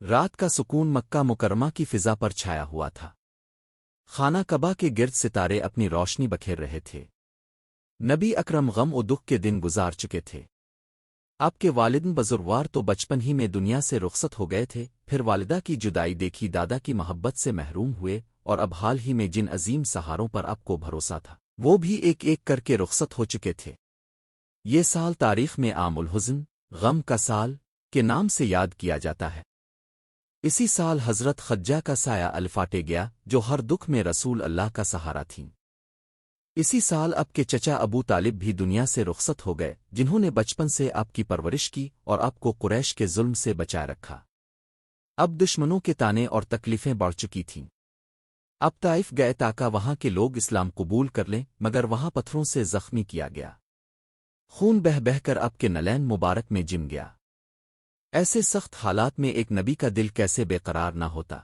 رات کا سکون مکہ مکرمہ کی فضا پر چھایا ہوا تھا۔ خانہ کعبہ کے گرد ستارے اپنی روشنی بکھیر رہے تھے۔ نبی اکرم غم و دکھ کے دن گزار چکے تھے۔ آپ کے والدین بزرگوار تو بچپن ہی میں دنیا سے رخصت ہو گئے تھے، پھر والدہ کی جدائی دیکھی، دادا کی محبت سے محروم ہوئے، اور اب حال ہی میں جن عظیم سہاروں پر آپ کو بھروسہ تھا وہ بھی ایک ایک کر کے رخصت ہو چکے تھے۔ یہ سال تاریخ میں عام الحزن، غم کا سال کے نام سے یاد کیا جاتا ہے۔ اسی سال حضرت خدیجہ کا سایہ الفاٹے گیا، جو ہر دکھ میں رسول اللہ کا سہارا تھیں۔ اسی سال آپ کے چچا ابو طالب بھی دنیا سے رخصت ہو گئے، جنہوں نے بچپن سے آپ کی پرورش کی اور آپ کو قریش کے ظلم سے بچائے رکھا۔ اب دشمنوں کے تانے اور تکلیفیں بڑھ چکی تھیں۔ اب طائف گئے تاکہ وہاں کے لوگ اسلام قبول کر لیں، مگر وہاں پتھروں سے زخمی کیا گیا۔ خون بہہ بہہ کر آپ کے نلین مبارک میں جم گیا۔ ایسے سخت حالات میں ایک نبی کا دل کیسے بے قرار نہ ہوتا؟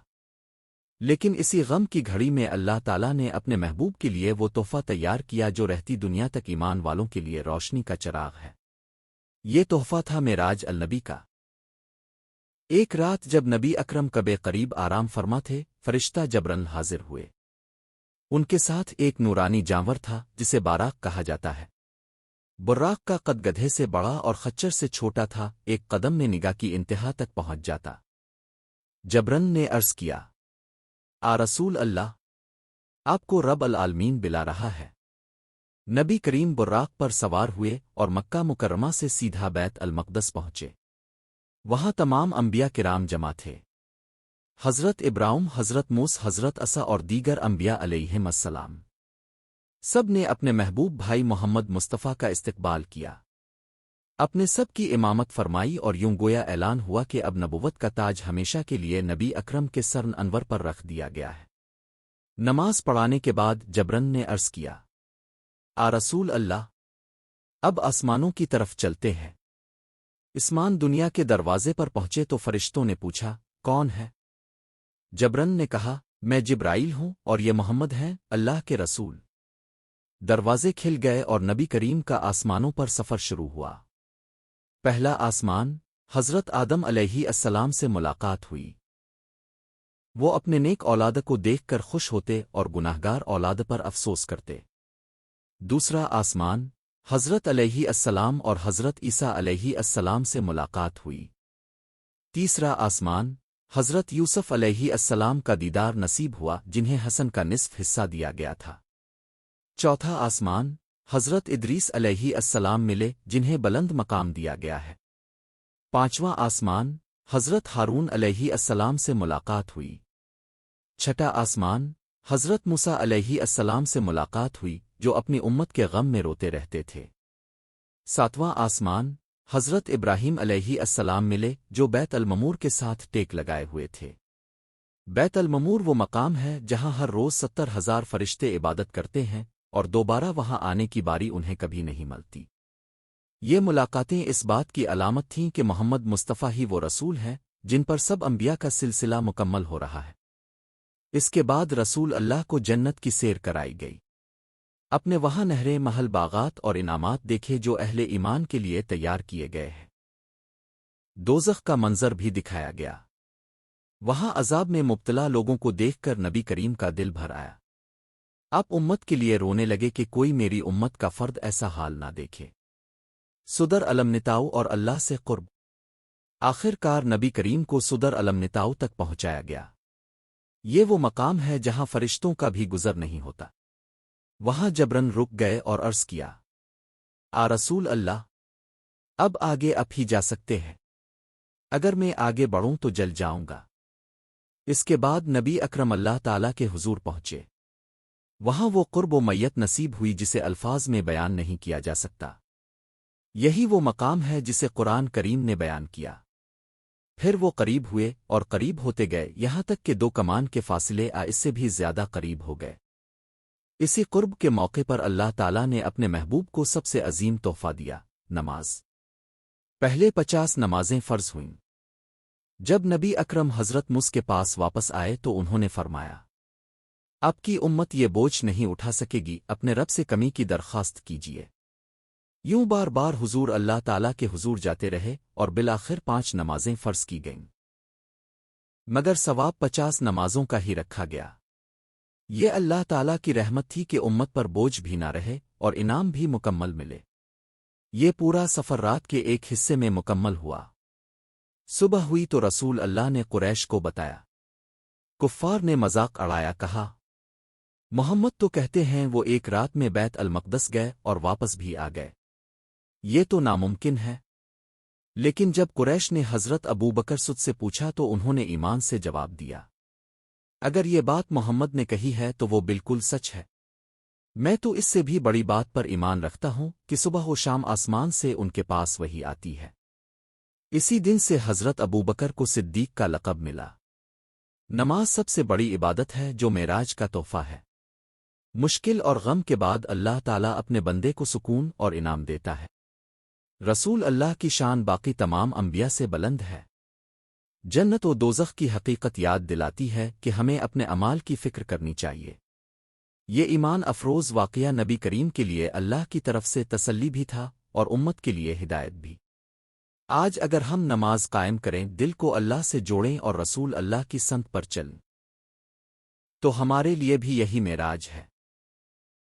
لیکن اسی غم کی گھڑی میں اللہ تعالیٰ نے اپنے محبوب کے لیے وہ تحفہ تیار کیا جو رہتی دنیا تک ایمان والوں کے لیے روشنی کا چراغ ہے۔ یہ تحفہ تھا معراج النبی کا۔ ایک رات جب نبی اکرم کعبے قریب آرام فرما تھے، فرشتہ جبرائیل حاضر ہوئے۔ ان کے ساتھ ایک نورانی جانور تھا جسے باراق کہا جاتا ہے۔ براق کا قد گدھے سے بڑا اور خچر سے چھوٹا تھا، ایک قدم میں نگاہ کی انتہا تک پہنچ جاتا۔ جبرائیل نے عرض کیا، رسول اللہ، آپ کو رب العالمین بلا رہا ہے۔ نبی کریم براق پر سوار ہوئے اور مکہ مکرمہ سے سیدھا بیت المقدس پہنچے۔ وہاں تمام انبیاء کرام جمع تھے۔ حضرت ابراہیم، حضرت موسیٰ، حضرت عیسیٰ اور دیگر انبیاء علیہم السلام سب نے اپنے محبوب بھائی محمد مصطفیٰ کا استقبال کیا، اپنے سب کی امامت فرمائی، اور یوں گویا اعلان ہوا کہ اب نبوت کا تاج ہمیشہ کے لیے نبی اکرم کے سر انور پر رکھ دیا گیا ہے۔ نماز پڑھانے کے بعد جبرائیل نے عرض کیا، رسول اللہ، اب آسمانوں کی طرف چلتے ہیں۔ اسمان دنیا کے دروازے پر پہنچے تو فرشتوں نے پوچھا، کون ہے؟ جبرائیل نے کہا، میں جبرائیل ہوں، اور یہ محمد ہیں، اللہ کے رسول۔ دروازے کھل گئے اور نبی کریم کا آسمانوں پر سفر شروع ہوا۔ پہلا آسمان، حضرت آدم علیہ السلام سے ملاقات ہوئی۔ وہ اپنے نیک اولاد کو دیکھ کر خوش ہوتے اور گناہگار اولاد پر افسوس کرتے۔ دوسرا آسمان، حضرت علیہ السلام اور حضرت عیسیٰ علیہ السلام سے ملاقات ہوئی۔ تیسرا آسمان، حضرت یوسف علیہ السلام کا دیدار نصیب ہوا، جنہیں حسن کا نصف حصہ دیا گیا تھا۔ چوتھا آسمان، حضرت ادریس علیہ السلام ملے، جنہیں بلند مقام دیا گیا ہے۔ پانچواں آسمان، حضرت ہارون علیہ السلام سے ملاقات ہوئی۔ چھٹا آسمان، حضرت موسیٰ علیہ السلام سے ملاقات ہوئی، جو اپنی امت کے غم میں روتے رہتے تھے۔ ساتواں آسمان، حضرت ابراہیم علیہ السلام ملے، جو بیت المعمور کے ساتھ ٹیک لگائے ہوئے تھے۔ بیت المعمور وہ مقام ہے جہاں ہر روز 70,000 فرشتے عبادت کرتے ہیں، اور دوبارہ وہاں آنے کی باری انہیں کبھی نہیں ملتی۔ یہ ملاقاتیں اس بات کی علامت تھیں کہ محمد مصطفیٰ ہی وہ رسول ہیں جن پر سب انبیاء کا سلسلہ مکمل ہو رہا ہے۔ اس کے بعد رسول اللہ کو جنت کی سیر کرائی گئی۔ اپنے وہاں نہریں، محل، باغات اور انعامات دیکھے جو اہل ایمان کے لیے تیار کیے گئے ہیں۔ دوزخ کا منظر بھی دکھایا گیا۔ وہاں عذاب میں مبتلا لوگوں کو دیکھ کر نبی کریم کا دل بھر آیا۔ آپ امت کے لیے رونے لگے کہ کوئی میری امت کا فرد ایسا حال نہ دیکھے۔ صدر المنتاؤ اور اللہ سے قرب۔ آخر کار نبی کریم کو صدر المنتاؤ تک پہنچایا گیا۔ یہ وہ مقام ہے جہاں فرشتوں کا بھی گزر نہیں ہوتا۔ وہاں جبرائیل رک گئے اور عرض کیا، رسول اللہ، اب آگے اب ہی جا سکتے ہیں، اگر میں آگے بڑھوں تو جل جاؤں گا۔ اس کے بعد نبی اکرم اللہ تعالیٰ کے حضور پہنچے۔ وہاں وہ قرب و میت نصیب ہوئی جسے الفاظ میں بیان نہیں کیا جا سکتا۔ یہی وہ مقام ہے جسے قرآن کریم نے بیان کیا۔ پھر وہ قریب ہوئے اور قریب ہوتے گئے، یہاں تک کہ 2 کمان کے فاصلے اس سے بھی زیادہ قریب ہو گئے۔ اسی قرب کے موقع پر اللہ تعالیٰ نے اپنے محبوب کو سب سے عظیم تحفہ دیا، نماز۔ پہلے 50 نمازیں فرض ہوئیں۔ جب نبی اکرم حضرت موسیٰ کے پاس واپس آئے تو انہوں نے فرمایا، اب کی امت یہ بوجھ نہیں اٹھا سکے گی، اپنے رب سے کمی کی درخواست کیجیے۔ یوں بار بار حضور اللہ تعالیٰ کے حضور جاتے رہے اور بالآخر 5 نمازیں فرض کی گئیں۔ مگر ثواب 50 نمازوں کا ہی رکھا گیا۔ یہ اللہ تعالیٰ کی رحمت تھی کہ امت پر بوجھ بھی نہ رہے اور انعام بھی مکمل ملے۔ یہ پورا سفر رات کے ایک حصے میں مکمل ہوا۔ صبح ہوئی تو رسول اللہ نے قریش کو بتایا۔ کفار نے مذاق اڑایا، کہا محمد تو کہتے ہیں وہ ایک رات میں بیت المقدس گئے اور واپس بھی آ گئے، یہ تو ناممکن ہے۔ لیکن جب قریش نے حضرت ابو بکر صدیق سے پوچھا تو انہوں نے ایمان سے جواب دیا، اگر یہ بات محمد نے کہی ہے تو وہ بالکل سچ ہے۔ میں تو اس سے بھی بڑی بات پر ایمان رکھتا ہوں کہ صبح و شام آسمان سے ان کے پاس وہی آتی ہے۔ اسی دن سے حضرت ابو بکر کو صدیق کا لقب ملا۔ نماز سب سے بڑی عبادت ہے جو معراج کا تحفہ ہے۔ مشکل اور غم کے بعد اللہ تعالیٰ اپنے بندے کو سکون اور انعام دیتا ہے۔ رسول اللہ کی شان باقی تمام انبیاء سے بلند ہے۔ جنت و دوزخ کی حقیقت یاد دلاتی ہے کہ ہمیں اپنے اعمال کی فکر کرنی چاہیے۔ یہ ایمان افروز واقعہ نبی کریم کے لیے اللہ کی طرف سے تسلی بھی تھا اور امت کے لیے ہدایت بھی۔ آج اگر ہم نماز قائم کریں، دل کو اللہ سے جوڑیں اور رسول اللہ کی سنت پر چلیں، تو ہمارے لیے بھی یہی معراج ہے۔